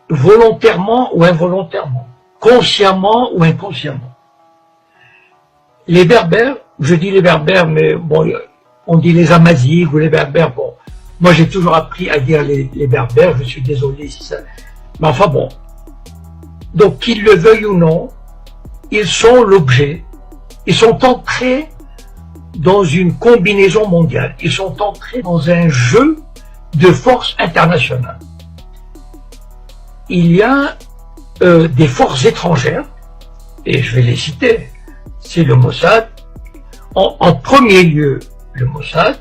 volontairement ou involontairement, consciemment ou inconsciemment. Les Berbères, je dis les Berbères, mais bon, on dit les Amazighs ou les Berbères, bon, moi j'ai toujours appris à dire les Berbères, je suis désolé si ça... Mais enfin bon, donc qu'ils le veuillent ou non, ils sont l'objet, ils sont entrés dans une combinaison mondiale, ils sont entrés dans un jeu de forces internationales. Il y a des forces étrangères, et je vais les citer, c'est le Mossad, en premier lieu le Mossad,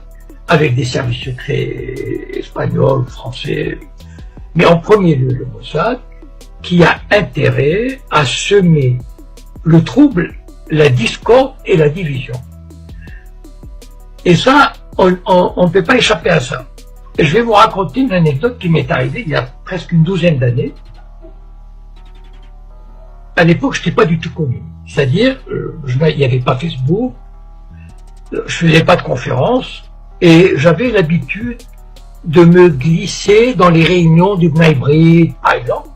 avec des services secrets espagnols, français, mais en premier lieu le Mossad, qui a intérêt à semer le trouble, la discorde et la division. Et ça, on ne peut pas échapper à ça. Et je vais vous raconter une anecdote qui m'est arrivée il y a presque une douzaine d'années. À l'époque, je n'étais pas du tout connu. C'est-à-dire, il n'y avait pas Facebook, je faisais pas de conférences, et j'avais l'habitude de me glisser dans les réunions du Bnei Brit, par exemple.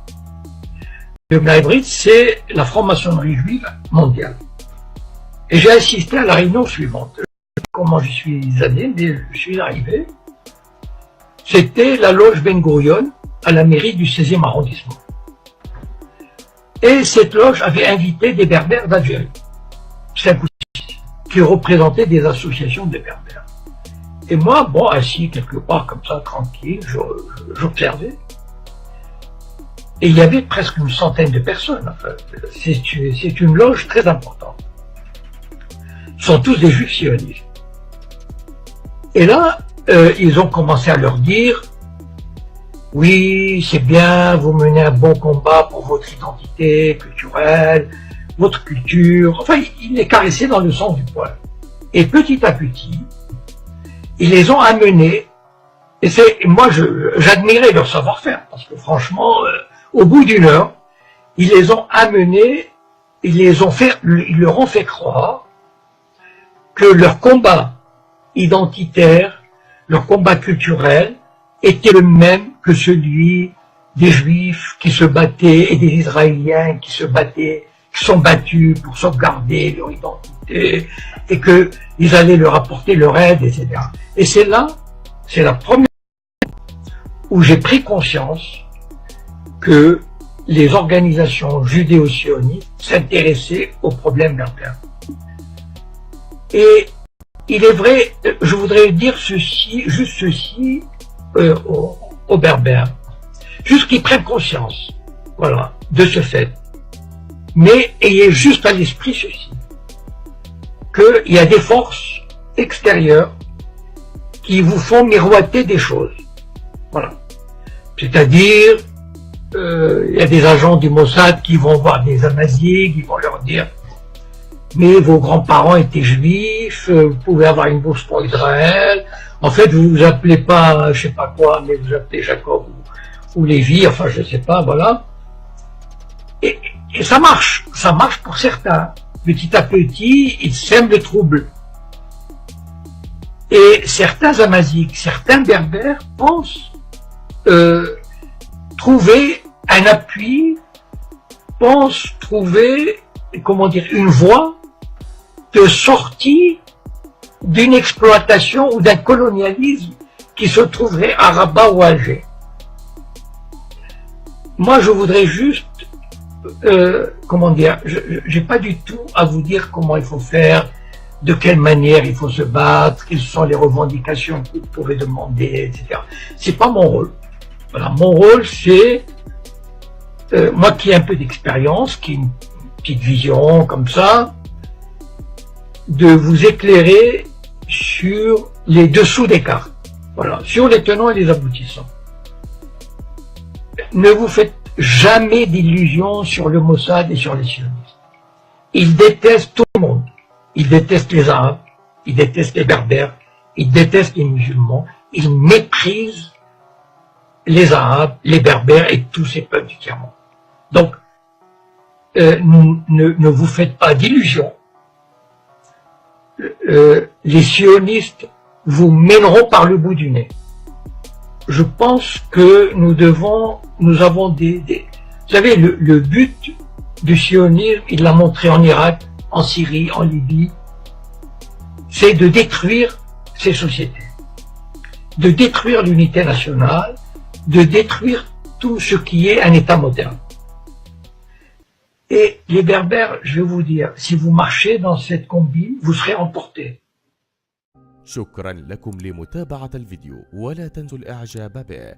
Le Bnei Brit, c'est la franc-maçonnerie juive mondiale. Et j'ai assisté à la réunion suivante. Comment je suis allé, je suis arrivé. C'était la loge Ben Gurion à la mairie du 16e arrondissement. Et cette loge avait invité des Berbères d'Algérie, 5 ou 6, qui représentaient des associations de Berbères. Et moi, bon, assis quelque part comme ça, tranquille, j'observais. Et il y avait presque une centaine de personnes. Enfin, c'est une loge très importante. Ce sont tous des juifs sionistes. Et là, ils ont commencé à leur dire « Oui, c'est bien, vous menez un bon combat pour votre identité culturelle, votre culture. » Enfin, ils les caressaient dans le sens du poil. Et petit à petit, ils les ont amenés. Et moi, j'admirais leur savoir-faire, parce que franchement, au bout d'une heure, ils les ont amenés, ils leur ont fait croire que leur combat identitaire, leur combat culturel, était le même que celui des Juifs qui se battaient et des Israéliens qui se battaient, qui sont battus pour sauvegarder leur identité et qu'ils allaient leur apporter leur aide, etc. Et c'est là, c'est la première fois où j'ai pris conscience que les organisations judéo-sionistes s'intéressaient aux problèmes berbères. Et il est vrai, je voudrais dire ceci, juste ceci aux Berbères, juste qu'ils prennent conscience, voilà, de ce fait. Mais ayez juste à l'esprit ceci, qu'il y a des forces extérieures qui vous font miroiter des choses, voilà. C'est-à-dire, il y a des agents du Mossad qui vont voir des Amazighs, qui vont leur dire mais vos grands-parents étaient juifs, vous pouvez avoir une bourse pour Israël, en fait vous vous appelez pas, je sais pas quoi, mais vous appelez Jacob ou Lévi, enfin je sais pas, voilà. Et ça marche pour certains. Petit à petit, ils sèment le trouble. Et certains Amazighs, certains Berbères pensent trouver un appui, pensent trouver, comment dire, une voie de sortie d'une exploitation ou d'un colonialisme qui se trouverait à Rabat ou à Alger. Moi, je voudrais juste, comment dire, j'ai pas du tout à vous dire comment il faut faire, de quelle manière il faut se battre, quelles sont les revendications que vous pouvez demander, etc. C'est pas mon rôle. Voilà, mon rôle, c'est, moi qui ai un peu d'expérience, qui ai une petite vision comme ça, de vous éclairer sur les dessous des cartes, voilà, sur les tenants et les aboutissants. Ne vous faites jamais d'illusions sur le Mossad et sur les sionistes. Ils détestent tout le monde. Ils détestent les Arabes, ils détestent les Berbères, ils détestent les musulmans, ils méprisent les Arabes, les Berbères et tous ces peuples du tiers-monde. Donc, ne vous faites pas d'illusions. Les sionistes vous mèneront par le bout du nez. je pense que nous avons vous savez, le but du sionisme, il l'a montré en Irak, en Syrie, en Libye, c'est de détruire ces sociétés, de détruire l'unité nationale, de détruire tout ce qui est un État moderne. Et les Berbères, je vais vous dire, si vous marchez dans cette combine, vous serez emportés. شكرا لكم لمتابعة الفيديو، ولا تنسوا الإعجاب به